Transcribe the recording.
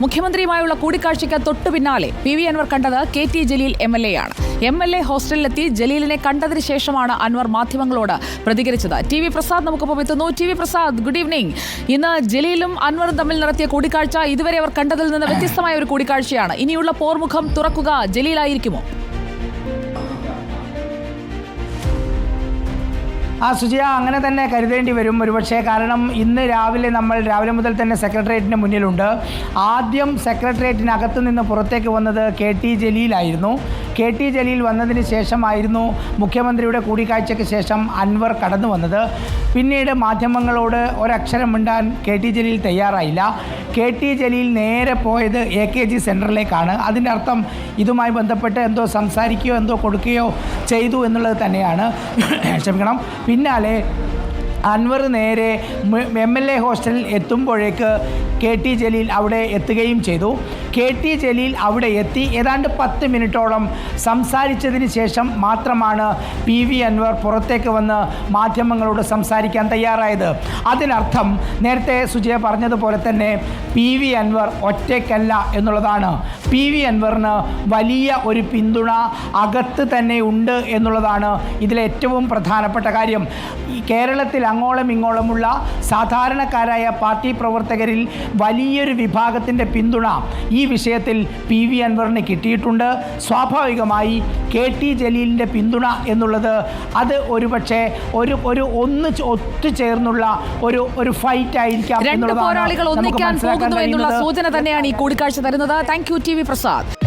മുഖ്യമന്ത്രിയുമായുള്ള കൂടിക്കാഴ്ചയ്ക്ക് തൊട്ടു പിന്നാലെ പി വി അൻവർ കണ്ടത് കെ ടി ജലീൽ MLA ആണ്. MLA ഹോസ്റ്റലിലെത്തി ജലീലിനെ കണ്ടതിന് ശേഷമാണ് അൻവർ മാധ്യമങ്ങളോട് പ്രതികരിച്ചത്. TV പ്രസാദ് നമുക്കൊപ്പം എത്തുന്നു. TV Prasad, good evening. ഇന്ന് ജലീലും അൻവറും തമ്മിൽ നടത്തിയ കൂടിക്കാഴ്ച ഇതുവരെ അവർ കണ്ടതിൽ നിന്ന് വ്യത്യസ്തമായ ഒരു കൂടിക്കാഴ്ചയാണ്. ഇനിയുള്ള പോർമുഖം തുറക്കുക ജലീലായിരിക്കുമോ? സുജിയ, അങ്ങനെ തന്നെ കരുതേണ്ടി വരും ഒരുപക്ഷെ. കാരണം ഇന്ന് രാവിലെ മുതൽ തന്നെ സെക്രട്ടേറിയറ്റിന് മുന്നിലുണ്ട്. ആദ്യം സെക്രട്ടേറിയറ്റിനകത്ത് നിന്ന് പുറത്തേക്ക് വന്നത് KT ജലീലായിരുന്നു. KT ജലീൽ വന്നതിന് ശേഷമായിരുന്നു മുഖ്യമന്ത്രിയുടെ കൂടിക്കാഴ്ചയ്ക്ക് ശേഷം അൻവർ കടന്നു വന്നത്. പിന്നീട് മാധ്യമങ്ങളോട് ഒരക്ഷരം മിണ്ടാൻ KT ജലീൽ തയ്യാറായില്ല. KT ജലീൽ നേരെ പോയത് AKG സെൻറ്ററിലേക്കാണ്. അതിൻ്റെ അർത്ഥം ഇതുമായി ബന്ധപ്പെട്ട് എന്തോ സംസാരിക്കുകയോ എന്തോ കൊടുക്കുകയോ ചെയ്തു എന്നുള്ളത് തന്നെയാണ്. ക്ഷമിക്കണം. പിന്നാലെ അൻവർ നേരെ MLA ഹോസ്റ്റലിൽ എത്തുമ്പോഴേക്ക് KT ജലീൽ അവിടെ എത്തുകയും ചെയ്തു. KT ജലീൽ അവിടെ എത്തി ഏതാണ്ട് 10 മിനിറ്റോളം സംസാരിച്ചതിന് ശേഷം മാത്രമാണ് PV അൻവർ പുറത്തേക്ക് വന്ന് മാധ്യമങ്ങളോട് സംസാരിക്കാൻ തയ്യാറായത്. അതിനർത്ഥം നേരത്തെ സുജയ പറഞ്ഞതുപോലെ തന്നെ PV അൻവർ ഒറ്റയ്ക്കല്ല എന്നുള്ളതാണ്. PV അൻവറിന് വലിയ ഒരു പിന്തുണ അകത്ത് തന്നെ ഉണ്ട് എന്നുള്ളതാണ് ഇതിലെ ഏറ്റവും പ്രധാനപ്പെട്ട കാര്യം. ഈ കേരളത്തിൽ അങ്ങോളം ഇങ്ങോളമുള്ള സാധാരണക്കാരായ പാർട്ടി പ്രവർത്തകരിൽ വലിയൊരു വിഭാഗത്തിൻ്റെ പിന്തുണ ഈ വിഷയത്തിൽ PV അൻവറിന് കിട്ടിയിട്ടുണ്ട്. സ്വാഭാവികമായി KT ജലീലിൻ്റെ പിന്തുണ എന്നുള്ളത് അത് ഒരുപക്ഷെ ഒരു ഒത്തുചേർന്നുള്ള ഒരു ഫൈറ്റ് ആയിരിക്കാം രണ്ട് പോരാളികൾ ഒന്നിക്കാൻ പോകുന്നു എന്നുള്ള സൂചന തന്നെയാണ് ഈ കൂടിക്കാഴ്ച തരുന്നത്. Thank you TV Prasad.